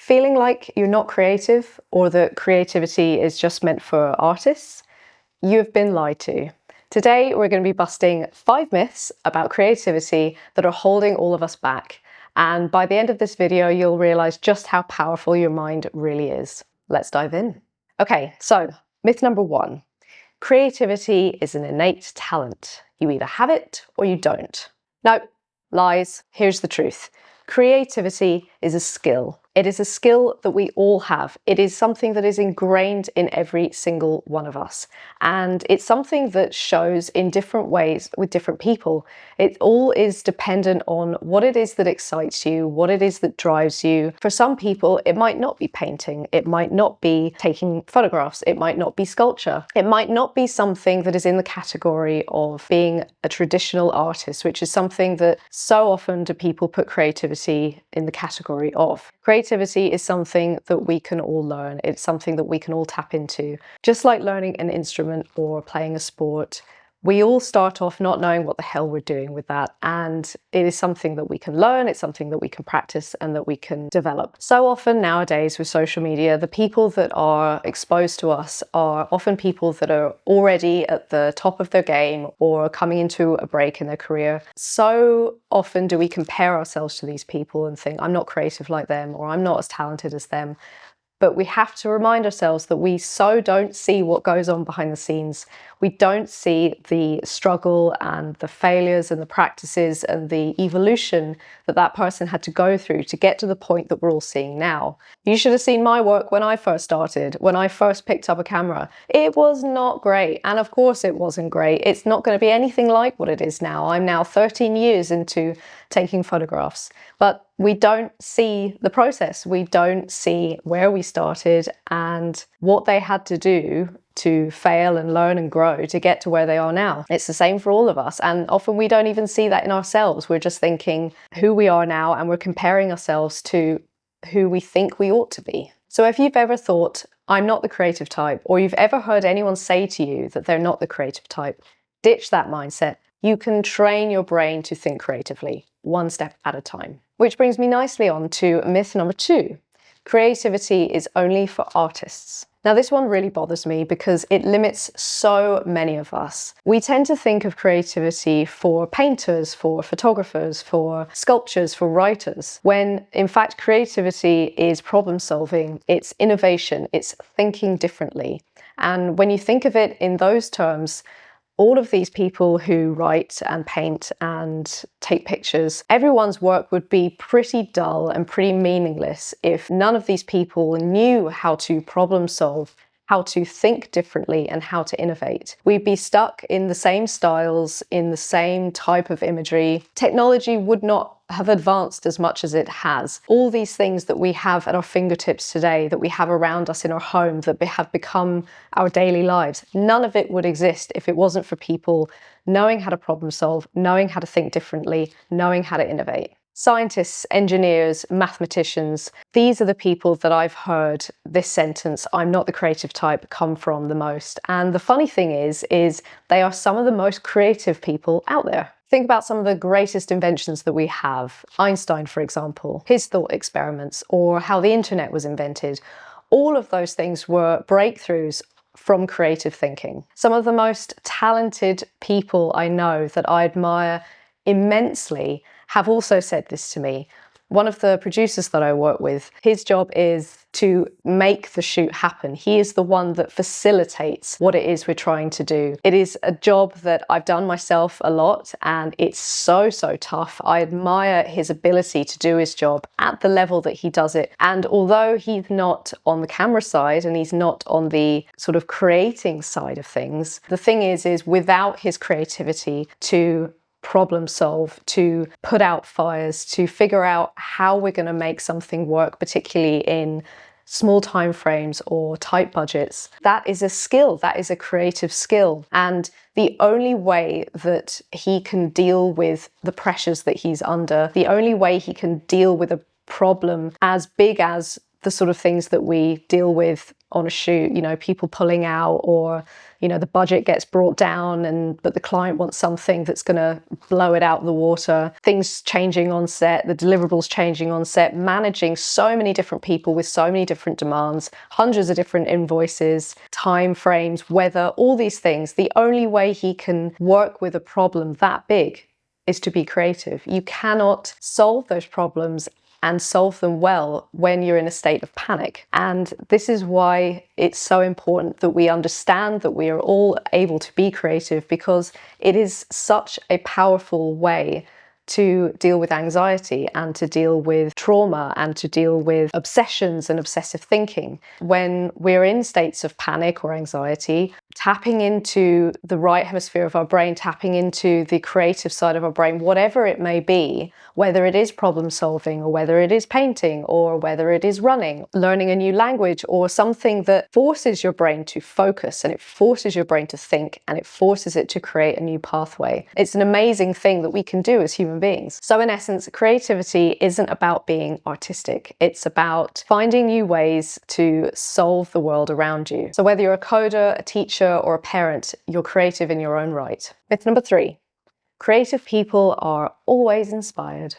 Feeling like you're not creative or that creativity is just meant for artists? You've been lied to. Today, we're going to be busting 5 myths about creativity that are holding all of us back. And by the end of this video, you'll realize just how powerful your mind really is. Let's dive in. Okay, so myth number 1. Creativity is an innate talent. You either have it or you don't. No, lies. Here's the truth. Creativity is a skill. It is a skill that we all have. It is something that is ingrained in every single one of us. And it's something that shows in different ways with different people. It all is dependent on what it is that excites you, what it is that drives you. For some people, it might not be painting. It might not be taking photographs. It might not be sculpture. It might not be something that is in the category of being a traditional artist, which is something that so often do people put creativity in the category of. Creativity is something that we can all learn. It's something that we can all tap into. Just like learning an instrument or playing a sport, we all start off not knowing what the hell we're doing with that. And it is something that we can learn, it's something that we can practice and that we can develop. So often nowadays with social media, the people that are exposed to us are often people that are already at the top of their game or coming into a break in their career. So often do we compare ourselves to these people and think, I'm not creative like them, or I'm not as talented as them. But we have to remind ourselves that we so don't see what goes on behind the scenes. We don't see the struggle and the failures and the practices and the evolution that that person had to go through to get to the point that we're all seeing now. You should have seen my work when I first started, when I first picked up a camera. It was not great. And of course it wasn't great. It's not going to be anything like what it is now. I'm now 13 years into taking photographs. But we don't see the process. We don't see where we started and what they had to do to fail and learn and grow to get to where they are now. It's the same for all of us. And often we don't even see that in ourselves. We're just thinking who we are now and we're comparing ourselves to who we think we ought to be. So if you've ever thought, I'm not the creative type, or you've ever heard anyone say to you that they're not the creative type, ditch that mindset. You can train your brain to think creatively, one step at a time. Which brings me nicely on to myth number 2. Creativity is only for artists. Now this one really bothers me because it limits so many of us. We tend to think of creativity for painters, for photographers, for sculptors, for writers, when in fact creativity is problem solving, it's innovation, it's thinking differently. And when you think of it in those terms, all of these people who write and paint and take pictures, everyone's work would be pretty dull and pretty meaningless if none of these people knew how to problem solve, how to think differently and how to innovate. We'd be stuck in the same styles, in the same type of imagery. Technology would not have advanced as much as it has. All these things that we have at our fingertips today, that we have around us in our home, that have become our daily lives, none of it would exist if it wasn't for people knowing how to problem solve, knowing how to think differently, knowing how to innovate. Scientists, engineers, mathematicians, these are the people that I've heard this sentence, I'm not the creative type, come from the most. And the funny thing is they are some of the most creative people out there. Think about some of the greatest inventions that we have. Einstein, for example, his thought experiments, or how the internet was invented. All of those things were breakthroughs from creative thinking. Some of the most talented people I know that I admire immensely have also said this to me. One of the producers that I work with, his job is to make the shoot happen. He is the one that facilitates what it is we're trying to do. It is a job that I've done myself a lot and it's so tough. I admire his ability to do his job at the level that he does it. And although he's not on the camera side and he's not on the sort of creating side of things, the thing is without his creativity to problem solve, to put out fires, to figure out how we're going to make something work, particularly in small time frames or tight budgets. That is a skill, that is a creative skill. And the only way that he can deal with the pressures that he's under, the only way he can deal with a problem as big as the sort of things that we deal with on a shoot, you know, people pulling out, or, you know, the budget gets brought down but the client wants something that's going to blow it out of the water, things changing on set, the deliverables changing on set, managing so many different people with so many different demands, hundreds of different invoices, time frames, weather, all these things. The only way he can work with a problem that big is to be creative. You cannot solve those problems and solve them well when you're in a state of panic. And this is why it's so important that we understand that we are all able to be creative, because it is such a powerful way to deal with anxiety and to deal with trauma and to deal with obsessions and obsessive thinking. When we're in states of panic or anxiety, tapping into the right hemisphere of our brain, tapping into the creative side of our brain, whatever it may be, whether it is problem solving or whether it is painting or whether it is running, learning a new language, or something that forces your brain to focus and it forces your brain to think and it forces it to create a new pathway. It's an amazing thing that we can do as human beings. So in essence, creativity isn't about being artistic. It's about finding new ways to solve the world around you. So whether you're a coder, a teacher, or a parent, you're creative in your own right. Myth number 3. Creative people are always inspired.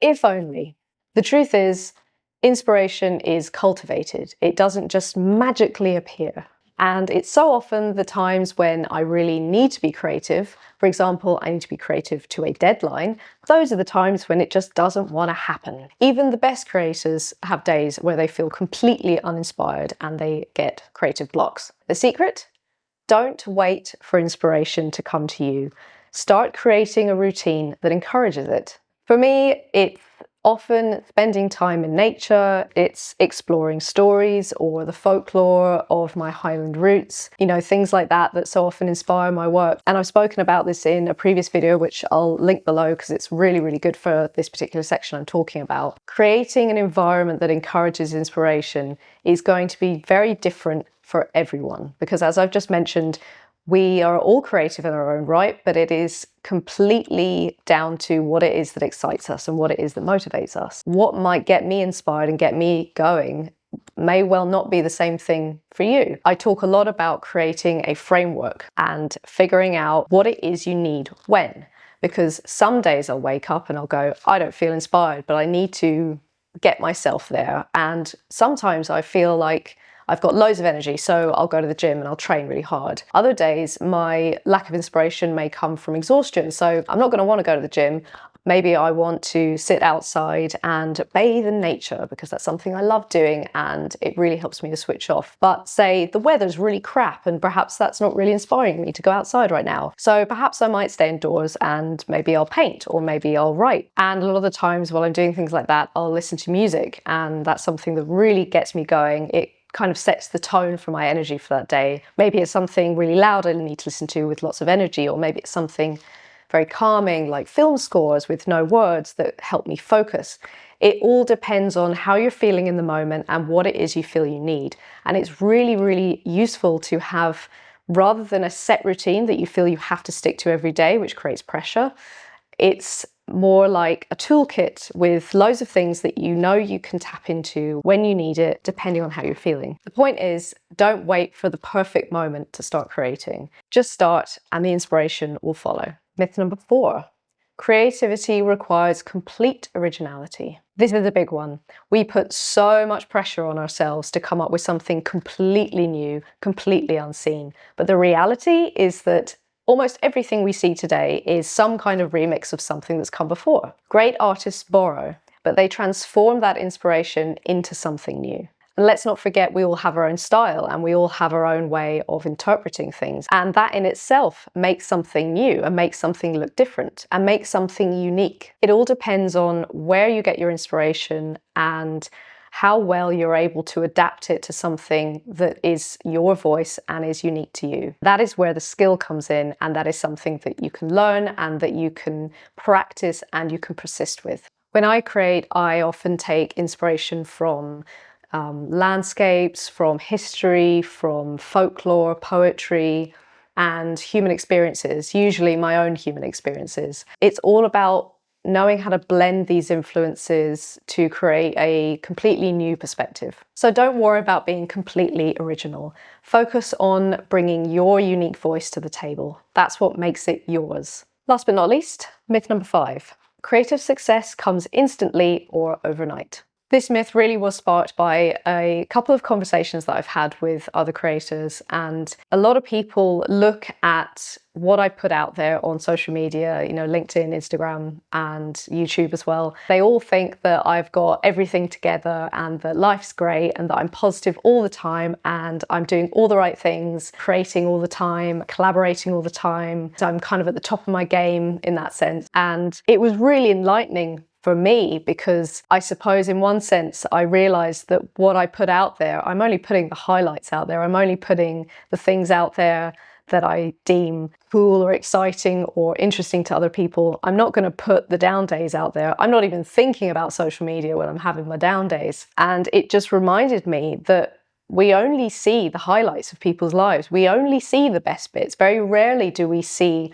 If only. The truth is, inspiration is cultivated. It doesn't just magically appear. And it's so often the times when I really need to be creative. For example, I need to be creative to a deadline. Those are the times when it just doesn't want to happen. Even the best creators have days where they feel completely uninspired and they get creative blocks. The secret? Don't wait for inspiration to come to you. Start creating a routine that encourages it. For me, it's often spending time in nature, it's exploring stories or the folklore of my Highland roots, you know, things like that that so often inspire my work. And I've spoken about this in a previous video, which I'll link below because it's really, really good for this particular section I'm talking about. Creating an environment that encourages inspiration is going to be very different for everyone, because as I've just mentioned, we are all creative in our own right, but it is completely down to what it is that excites us and what it is that motivates us. What might get me inspired and get me going may well not be the same thing for you. I talk a lot about creating a framework and figuring out what it is you need when, because some days I'll wake up and I'll go, I don't feel inspired, but I need to get myself there. And sometimes I feel like I've got loads of energy, so I'll go to the gym and I'll train really hard. Other days, my lack of inspiration may come from exhaustion, so I'm not going to want to go to the gym. Maybe I want to sit outside and bathe in nature because that's something I love doing and it really helps me to switch off. But say the weather's really crap and perhaps that's not really inspiring me to go outside right now. So perhaps I might stay indoors and maybe I'll paint or maybe I'll write. And a lot of the times while I'm doing things like that, I'll listen to music, and that's something that really gets me going. It kind of sets the tone for my energy for that day. Maybe it's something really loud I need to listen to with lots of energy, or maybe it's something very calming like film scores with no words that help me focus. It all depends on how you're feeling in the moment and what it is you feel you need. And it's really, really useful to have, rather than a set routine that you feel you have to stick to every day, which creates pressure, it's more like a toolkit with loads of things that you know you can tap into when you need it, depending on how you're feeling. The point is, don't wait for the perfect moment to start creating. Just start and the inspiration will follow. Myth number 4. Creativity requires complete originality. This is a big one. We put so much pressure on ourselves to come up with something completely new, completely unseen. But the reality is that almost everything we see today is some kind of remix of something that's come before. Great artists borrow, but they transform that inspiration into something new. And let's not forget, we all have our own style and we all have our own way of interpreting things. And that in itself makes something new and makes something look different and makes something unique. It all depends on where you get your inspiration and how well you're able to adapt it to something that is your voice and is unique to you. That is where the skill comes in, and that is something that you can learn and that you can practice and you can persist with. When I create, I often take inspiration from landscapes, from history, from folklore, poetry, and human experiences, usually my own human experiences. It's all about knowing how to blend these influences to create a completely new perspective. So don't worry about being completely original. Focus on bringing your unique voice to the table. That's what makes it yours. Last but not least, myth number 5. Creative success comes instantly or overnight. This myth really was sparked by a couple of conversations that I've had with other creators, and a lot of people look at what I put out there on social media, LinkedIn, Instagram, and YouTube as well. They all think that I've got everything together and that life's great and that I'm positive all the time and I'm doing all the right things, creating all the time, collaborating all the time. So I'm kind of at the top of my game in that sense. And it was really enlightening for me, because I suppose in one sense I realized that what I put out there, I'm only putting the highlights out there. I'm only putting the things out there that I deem cool or exciting or interesting to other people. I'm not going to put the down days out there. I'm not even thinking about social media when I'm having my down days. And it just reminded me that we only see the highlights of people's lives. We only see the best bits. Very rarely do we see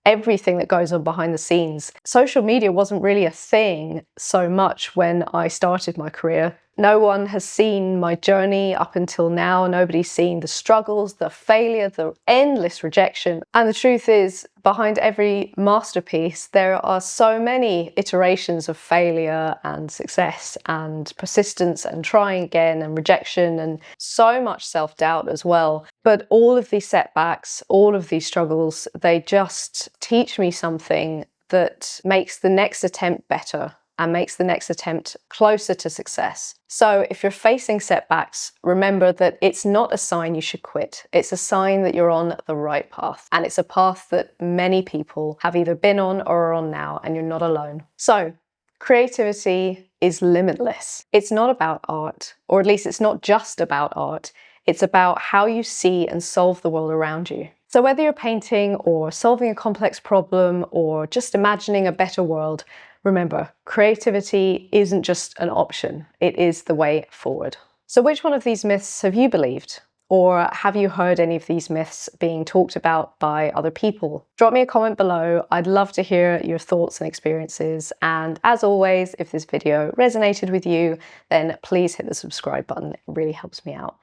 everything that goes on behind the scenes. Social media wasn't really a thing so much when I started my career. No one has seen my journey up until now. Nobody's seen the struggles, the failure, the endless rejection. And the truth is, behind every masterpiece, there are so many iterations of failure and success and persistence and trying again and rejection and so much self-doubt as well. But all of these setbacks, all of these struggles, they just teach me something that makes the next attempt better and makes the next attempt closer to success. So if you're facing setbacks, remember that it's not a sign you should quit. It's a sign that you're on the right path. And it's a path that many people have either been on or are on now, and you're not alone. So creativity is limitless. It's not about art, or at least it's not just about art. It's about how you see and solve the world around you. So whether you're painting or solving a complex problem or just imagining a better world, remember, creativity isn't just an option, it is the way forward. So which one of these myths have you believed? Or have you heard any of these myths being talked about by other people? Drop me a comment below. I'd love to hear your thoughts and experiences. And as always, if this video resonated with you, then please hit the subscribe button. It really helps me out.